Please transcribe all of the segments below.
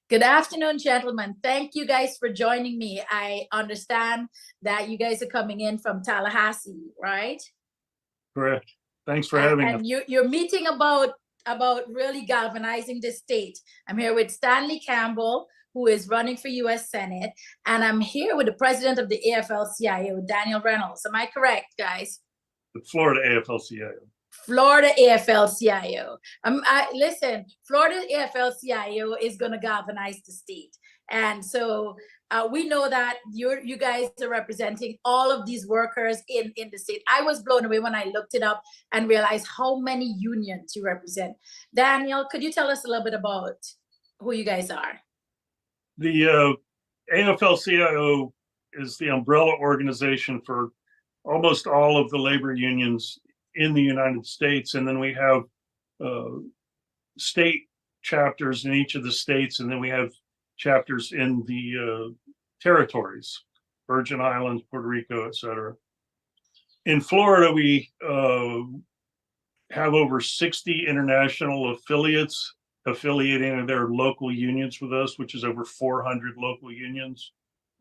Good afternoon, gentlemen. Thank you guys for joining me. I understand that you guys are coming in from Tallahassee, right? Correct. Thanks for And, having us. and you're meeting about really galvanizing the state. I'm here with Stanley Campbell, who is running for U.S. Senate, and I'm here with the president of the AFL-CIO, Daniel Reynolds. Am I correct, guys? The Florida AFL-CIO. Florida AFL-CIO. Listen, Florida AFL-CIO is going to galvanize the state. And so we know that you guys are representing all of these workers in the state. I was blown away when I looked it up and realized how many unions you represent. Daniel, could you tell us a little bit about who you guys are? The AFL-CIO is the umbrella organization for almost all of the labor unions in the United States. And then we have state chapters in each of the states, and then we have chapters in the territories, Virgin Islands, Puerto Rico, et cetera. In Florida, we have over 60 international affiliates affiliating their local unions with us, which is over 400 local unions,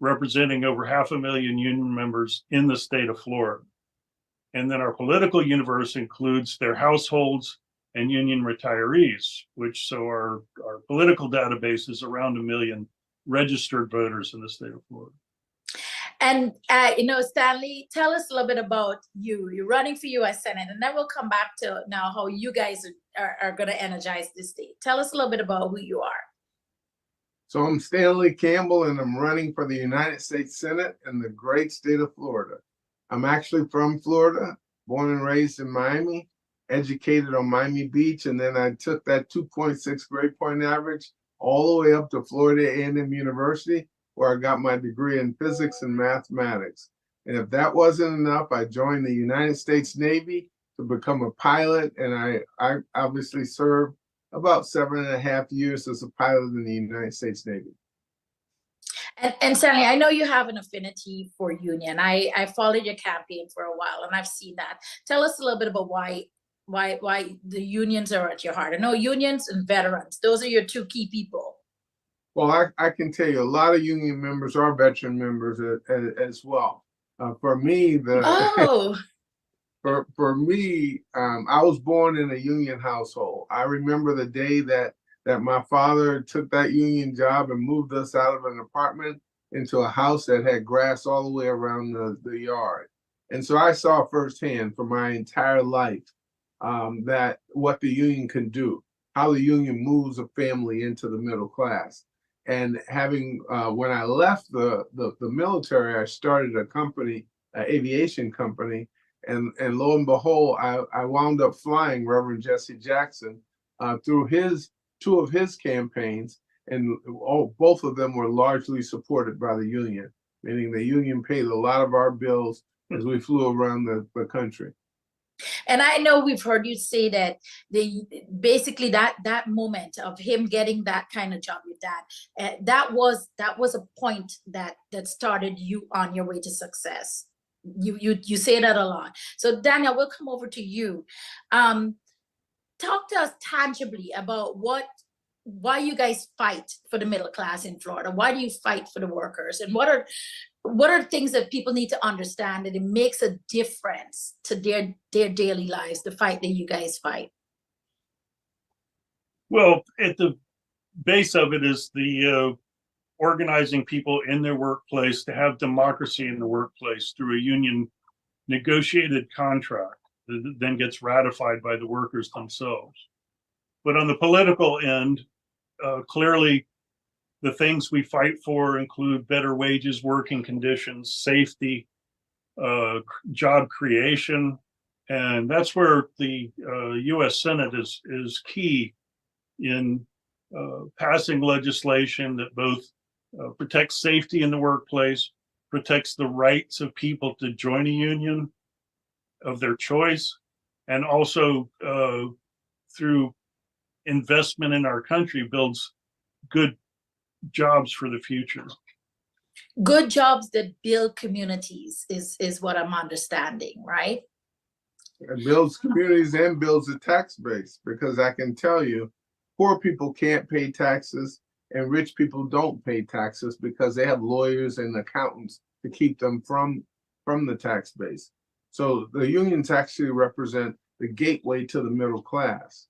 representing over 500,000 union members in the state of Florida. And then our political universe includes their households and union retirees, which so our political database is around 1 million registered voters in the state of Florida. And, Stanley, tell us a little bit about you. You're running for U.S. Senate, and then we'll come back to now how you guys are going to energize the state. Tell us a little bit about who you are. So I'm Stanley Campbell, and I'm running for the United States Senate in the great state of Florida. I'm actually from Florida, born and raised in Miami, educated on Miami Beach, and then I took that 2.6 grade point average all the way up to Florida A&M University, where I got my degree in physics and mathematics. And if that wasn't enough, I joined the United States Navy to become a pilot, and I obviously served about 7.5 years as a pilot in the United States Navy. And Stanley, I know you have an affinity for union. I followed your campaign for a while, and I've seen that. Tell us a little bit about why the unions are at your heart. I know unions and veterans; those are your two key people. Well, I can tell you, a lot of union members are veteran members as well. For me, for me, I was born in a union household. I remember the day that my father took that union job and moved us out of an apartment into a house that had grass all the way around the yard. And so I saw firsthand for my entire life that what the union can do, how the union moves a family into the middle class. And having, when I left the military, I started a company, an aviation company, and lo and behold, I wound up flying Reverend Jesse Jackson through two of his campaigns, and both of them were largely supported by the union, meaning the union paid a lot of our bills as we flew around the country. And I know we've heard you say that basically that moment of him getting that kind of job with that was a point that started you on your way to success. You say that a lot. So Daniel, we'll come over to you. Talk to us tangibly about why you guys fight for the middle class in Florida. Why do you fight for the workers? And what are things that people need to understand that it makes a difference to their daily lives, the fight that you guys fight? Well, at the base of it is the organizing people in their workplace to have democracy in the workplace through a union negotiated contract that then gets ratified by the workers themselves. But on the political end, clearly the things we fight for include better wages, working conditions, safety, job creation. And that's where the US Senate is key in passing legislation that both protects safety in the workplace, protects the rights of people to join a union of their choice, and also through investment in our country builds good jobs for the future. Good jobs that build communities is what I'm understanding, right? It builds communities and builds a tax base, because I can tell you, poor people can't pay taxes and rich people don't pay taxes because they have lawyers and accountants to keep them from the tax base. So the unions actually represent the gateway to the middle class.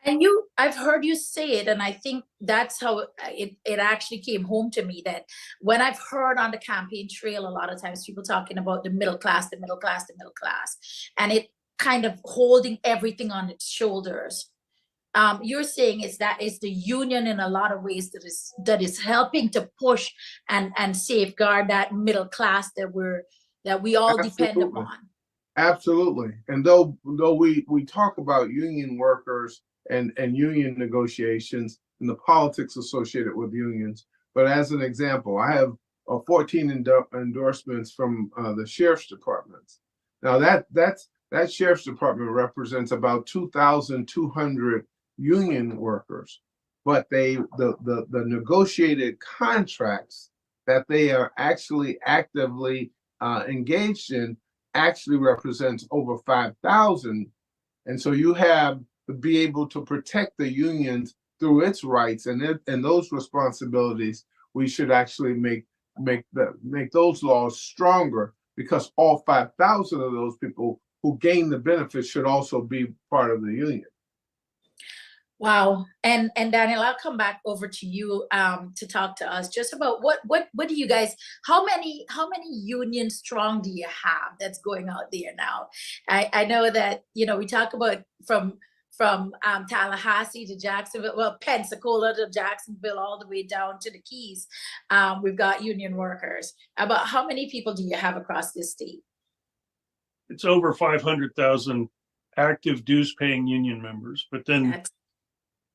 And I've heard you say it, and I think that's how it actually came home to me, that when I've heard on the campaign trail, a lot of times people talking about the middle class, the middle class, the middle class, and it kind of holding everything on its shoulders. You're saying is that it's the union in a lot of ways that is helping to push and safeguard that middle class that we all depend Absolutely. upon. Absolutely. And though we talk about union workers and union negotiations and the politics associated with unions, but as an example, I have 14 endorsements from the sheriff's departments. Now that sheriff's department represents about 2,200 union workers, but the negotiated contracts that they are actually actively engaged in actually represents over 5,000. And so you have to be able to protect the unions through its rights and those responsibilities. We should actually make those laws stronger, because all 5,000 of those people who gain the benefits should also be part of the union. Wow. And Daniel, I'll come back over to you to talk to us just about what do you guys, how many union strong do you have that's going out there now? I know that, we talk about from Tallahassee to Jacksonville, well, Pensacola to Jacksonville, all the way down to the Keys. We've got union workers. About how many people do you have across this state? It's over 500,000 active dues paying union members, but then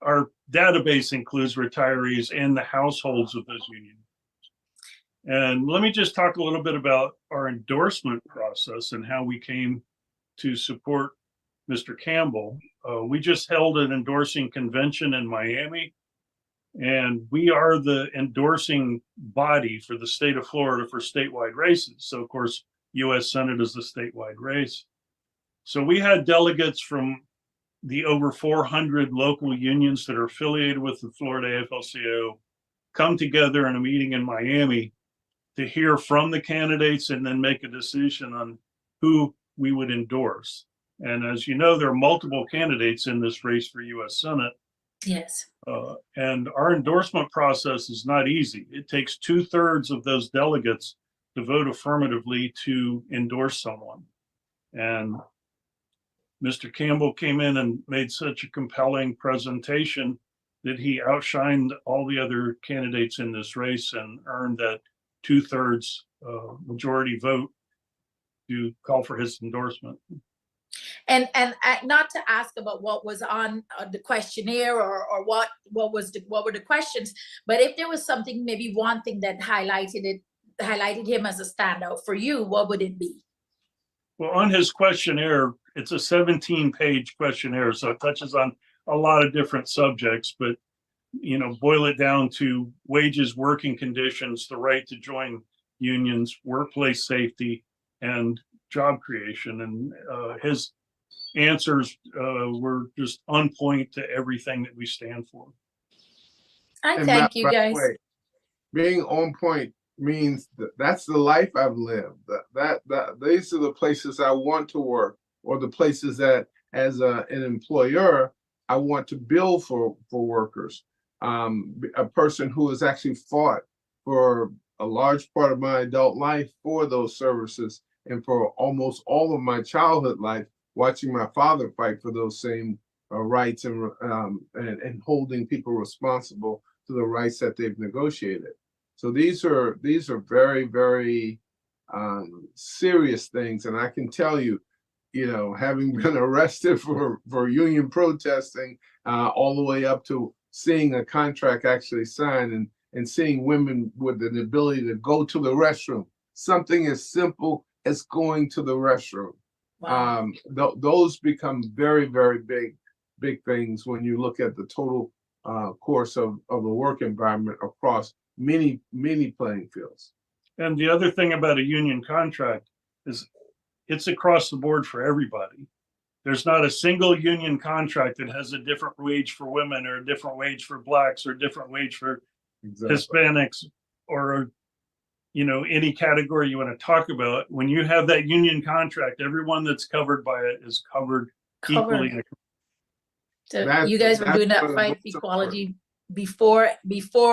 our database includes retirees and the households of those union members. And let me just talk a little bit about our endorsement process and how we came to support Mr. Campbell. We just held an endorsing convention in Miami, and we are the endorsing body for the state of Florida for statewide races. So of course, US Senate is the statewide race. So we had delegates from the over 400 local unions that are affiliated with the Florida AFL-CIO come together in a meeting in Miami to hear from the candidates and then make a decision on who we would endorse. And as you know, there are multiple candidates in this race for US Senate. Yes. And our endorsement process is not easy. It takes 2/3 of those delegates to vote affirmatively to endorse someone. And Mr. Campbell came in and made such a compelling presentation that he outshined all the other candidates in this race and earned that 2/3 majority vote to call for his endorsement. And not to ask about what was on the questionnaire or what were the questions, but if there was something, maybe one thing that highlighted him as a standout for you, what would it be? Well, on his questionnaire, it's a 17-page questionnaire, so it touches on a lot of different subjects, but boil it down to wages, working conditions, the right to join unions, workplace safety, and job creation. And his answers were just on point to everything that we stand for. I thank you guys. Being on point means that's the life I've lived. That these are the places I want to work, or the places that, as an employer, I want to build for workers. A person who has actually fought for a large part of my adult life for those services, and for almost all of my childhood life, watching my father fight for those same rights and holding people responsible to the rights that they've negotiated. So these are very, very serious things. And I can tell you, having been arrested for union protesting, all the way up to seeing a contract actually signed and seeing women with an ability to go to the restroom, something as simple as going to the restroom. Wow. Those become very, very big things when you look at the total course of the work environment across many playing fields. And the other thing about a union contract is it's across the board for everybody. There's not a single union contract that has a different wage for women or a different wage for blacks or a different wage for Hispanics or, any category you want to talk about. When you have that union contract, everyone that's covered by it is covered equally. So you guys were doing that fight for equality before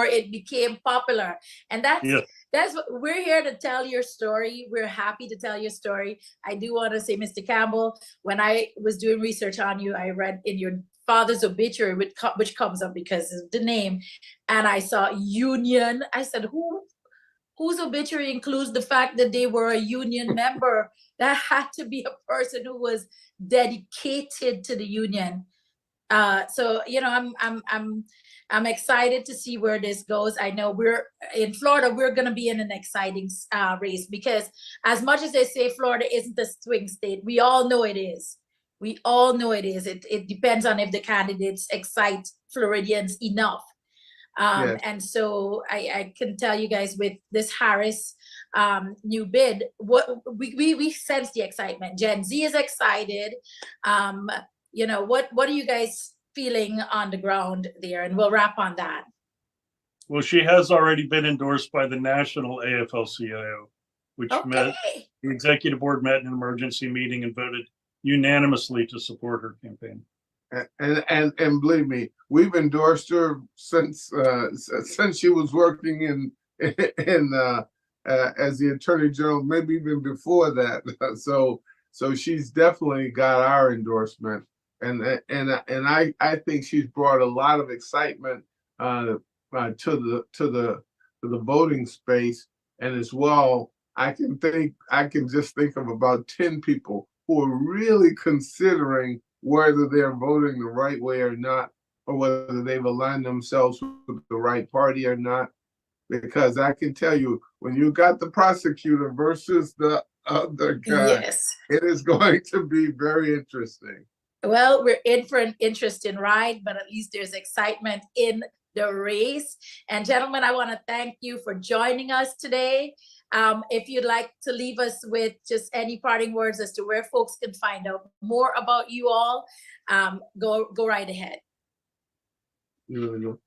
it became popular. And that's what we're here to tell your story. We're happy to tell your story. I do want to say, Mr. Campbell, when I was doing research on you, I read in your father's obituary, which comes up because of the name, and I saw union. I said, whose obituary includes the fact that they were a union member? That had to be a person who was dedicated to the union. So I'm excited to see where this goes. I know we're in Florida, we're going to be in an exciting race, because as much as they say Florida isn't a swing state, we all know it is. We all know it is. It depends on if the candidates excite Floridians enough. Yes. And so I can tell you guys, with this Harris new bid, what we sense the excitement. Gen Z is excited. What are you guys feeling on the ground there? And we'll wrap on that. Well, she has already been endorsed by the national AFL-CIO, which the executive board met in an emergency meeting and voted unanimously to support her campaign. And believe me, we've endorsed her since she was working in as the Attorney General, maybe even before that. So she's definitely got our endorsement, and I think she's brought a lot of excitement to the voting space. And as well, I can just think of about 10 people who are really considering whether they're voting the right way or not, or whether they've aligned themselves with the right party or not. Because I can tell you, when you got the prosecutor versus the other guy, yes, it is going to be very interesting. Well, we're in for an interesting ride, but at least there's excitement in the race. And gentlemen, I want to thank you for joining us today. If you'd like to leave us with just any parting words as to where folks can find out more about you all, go right ahead.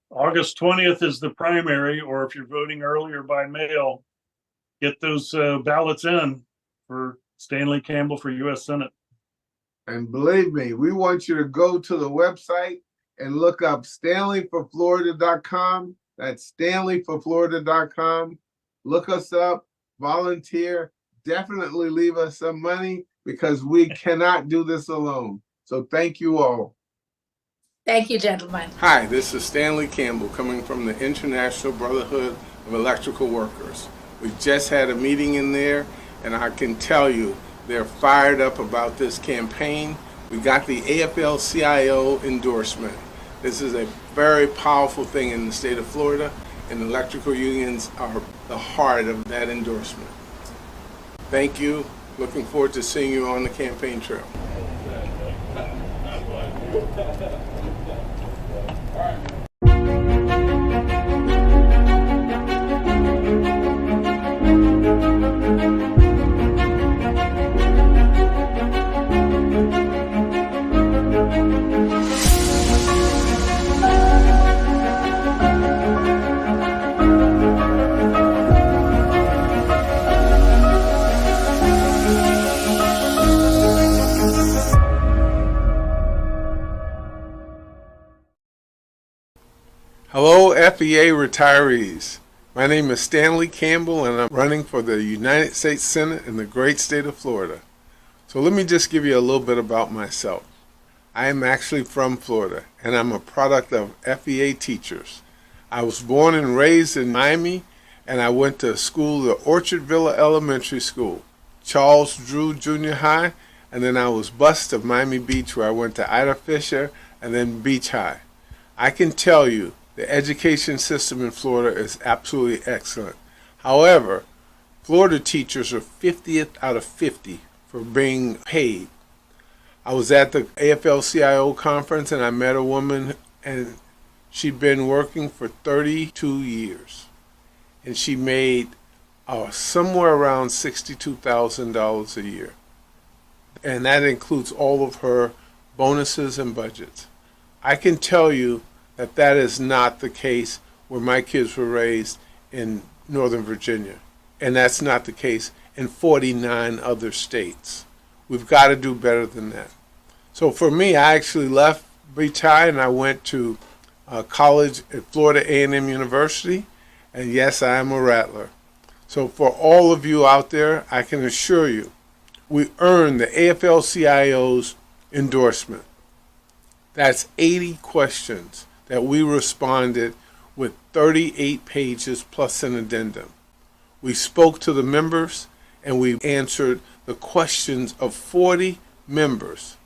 August 20th is the primary, or if you're voting earlier by mail, get those ballots in for Stanley Campbell for U.S. Senate. And believe me, we want you to go to the website and look up StanleyForFlorida.com. That's StanleyForFlorida.com. Look us up, volunteer, definitely leave us some money, because we cannot do this alone. So thank you all. Thank you, gentlemen. Hi, this is Stanley Campbell coming from the International Brotherhood of Electrical Workers. We just had a meeting in there, and I can tell you they're fired up about this campaign. We got the AFL-CIO endorsement. This is a very powerful thing in the state of Florida, and electrical unions are the heart of that endorsement. Thank you. Looking forward to seeing you on the campaign trail. Hello, FEA retirees. My name is Stanley Campbell, and I'm running for the United States Senate in the great state of Florida. So let me just give you a little bit about myself. I am actually from Florida, and I'm a product of FEA teachers. I was born and raised in Miami, and I went to school, the Orchard Villa Elementary School, Charles Drew Junior High, and then I was bused to Miami Beach, where I went to Ida Fisher and then Beach High. I can tell you, the education system in Florida is absolutely excellent. However, Florida teachers are 50th out of 50 for being paid. I was at the AFL-CIO conference, and I met a woman, and she'd been working for 32 years. And she made somewhere around $62,000 a year. and that includes all of her bonuses and budgets. I can tell you that that is not the case where my kids were raised in Northern Virginia, and that's not the case in 49 other states. We've got to do better than that. So for me, I actually left BTI and I went to college at Florida A&M University, and yes, I am a Rattler. So for all of you out there, I can assure you, we earned the AFL-CIO's endorsement. That's 80 questions that we responded with 38 pages plus an addendum. We spoke to the members and we answered the questions of 40 members.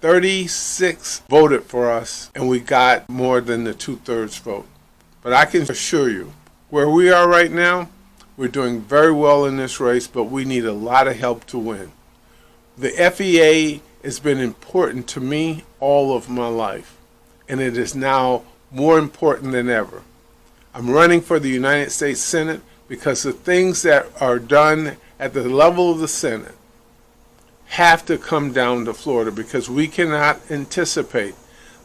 36 voted for us and we got more than the 2/3 vote. But I can assure you, where we are right now, we're doing very well in this race, but we need a lot of help to win. The FEA has been important to me all of my life, and it is now more important than ever. I'm running for the United States Senate because the things that are done at the level of the Senate have to come down to Florida, because we cannot anticipate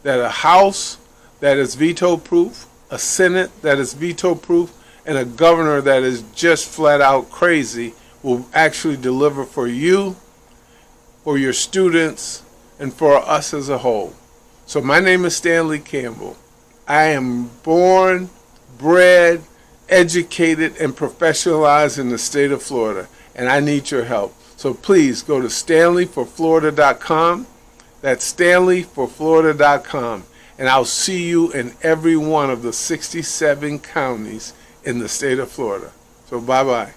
that a House that is veto-proof, a Senate that is veto-proof, and a governor that is just flat out crazy will actually deliver for you, for your students, and for us as a whole. So my name is Stanley Campbell. I am born, bred, educated, and professionalized in the state of Florida, and I need your help. So please go to StanleyForFlorida.com. That's StanleyForFlorida.com, and I'll see you in every one of the 67 counties in the state of Florida. So bye-bye.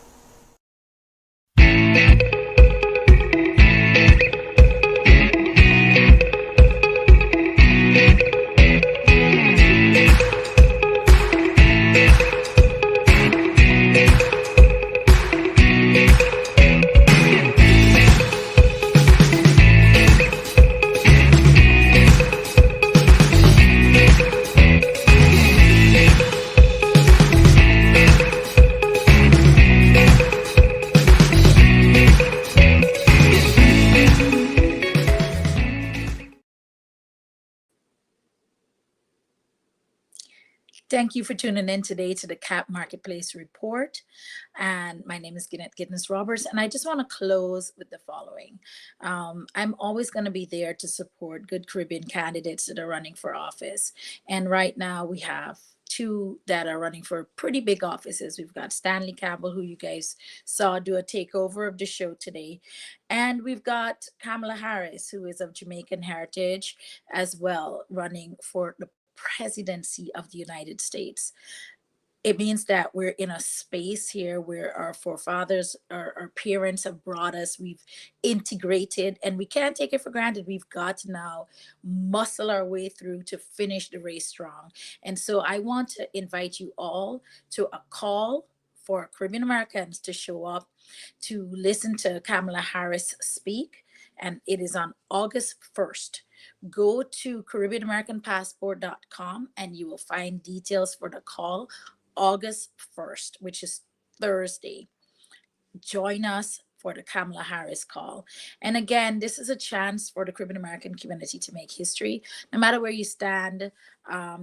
Thank you for tuning in today to the CAP Marketplace Report. And my name is Ginette Giddens Roberts. And I just want to close with the following. I'm always going to be there to support good Caribbean candidates that are running for office. And right now we have two that are running for pretty big offices. We've got Stanley Campbell, who you guys saw do a takeover of the show today. And we've got Kamala Harris, who is of Jamaican heritage as well, running for the presidency of the United States. It means that we're in a space here where our forefathers, our parents have brought us, we've integrated, and we can't take it for granted. We've got to now muscle our way through to finish the race strong. And so I want to invite you all to a call for Caribbean Americans to show up to listen to Kamala Harris speak. And it is on August 1st. Go to CaribbeanAmericanPassport.com and you will find details for the call August 1st, which is Thursday. Join us for the Kamala Harris call. And again, this is a chance for the Caribbean American community to make history. No matter where you stand,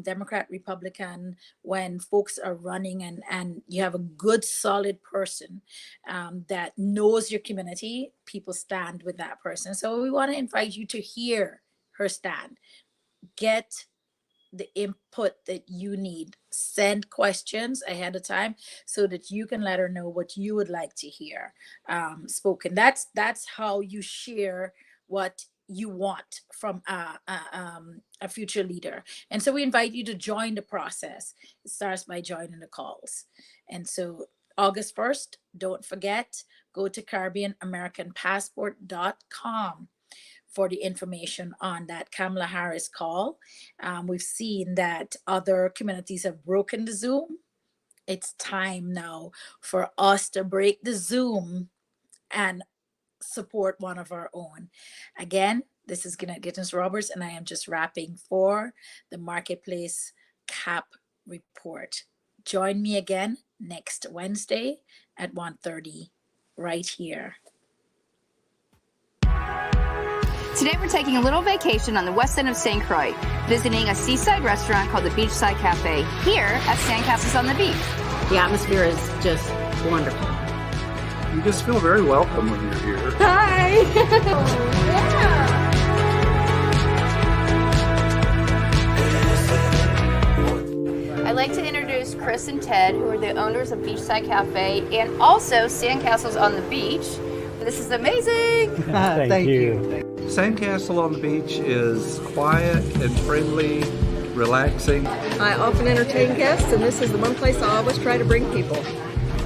Democrat, Republican, when folks are running and you have a good, solid person that knows your community, people stand with that person. So we want to invite you to hear her stand. Get the input that you need. Send questions ahead of time so that you can let her know what you would like to hear spoken. That's how you share what you want from a future leader. And so we invite you to join the process. It starts by joining the calls. And so August 1st, don't forget, go to CaribbeanAmericanPassport.com for the information on that Kamala Harris call. We've seen that other communities have broken the Zoom. It's time now for us to break the Zoom and support one of our own. Again, this is Ginette Giddens Roberts, and I am just wrapping for the Marketplace CAP report. Join me again next Wednesday at 1:30 right here. Today we're taking a little vacation on the west end of St. Croix, visiting a seaside restaurant called the Beachside Cafe here at Sandcastles on the Beach. The atmosphere is just wonderful. You just feel very welcome when you're here. Hi! I'd like to introduce Chris and Ted, who are the owners of Beachside Cafe and also Sandcastles on the Beach. This is amazing! Thank you. Sandcastle on the Beach is quiet and friendly, relaxing. I often entertain guests, and this is the one place I always try to bring people.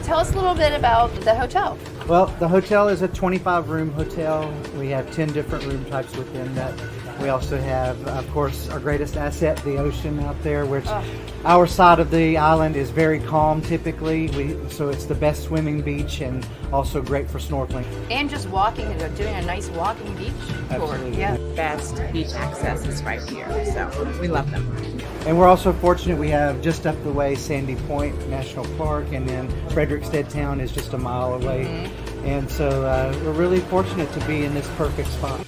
Tell us a little bit about the hotel. Well, the hotel is a 25-room hotel. We have 10 different room types within that. We also have, of course, our greatest asset, the ocean out there, which our side of the island is very calm typically. So it's the best swimming beach and also great for snorkeling. And just walking and doing a nice walking beach tour. Absolutely. Yeah. Best beach access is right here, so we love them. And we're also fortunate we have just up the way Sandy Point National Park, and then Frederickstead Town is just a mile away. And so we're really fortunate to be in this perfect spot.